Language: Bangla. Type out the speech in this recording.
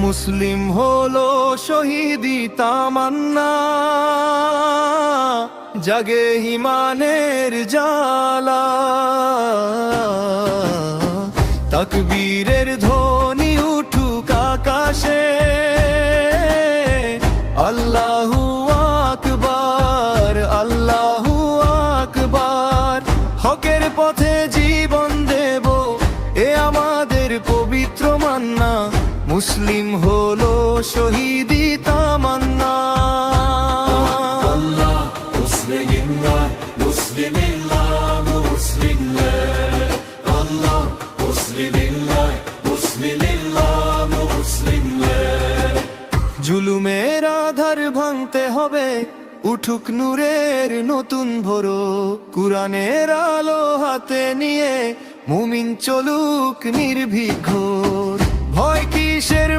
মুসলিম হলো শহীদি তামান্না, জাগে ঈমানের জ্বালা। তাকবীরের ধ্বনি উঠুক আকাশে, আল্লাহু আকবার, আল্লাহু আকবার। হকের পথে জীবন দেব, এ আমাদের পবিত্র মান্না। মুসলিম হলো শহীদি তামান্না। Allah, Muslimillah, Muslimillah, Muslimillah. Allah, Muslimillah, Muslimillah, Muslimillah. জুলুমের আধার ভাঙতে হবে, উঠুক নূরের নতুন ভোর। কুরআনের আলো হাতে নিয়ে মুমিন চলুক নির্ভীক। ভয় কিসের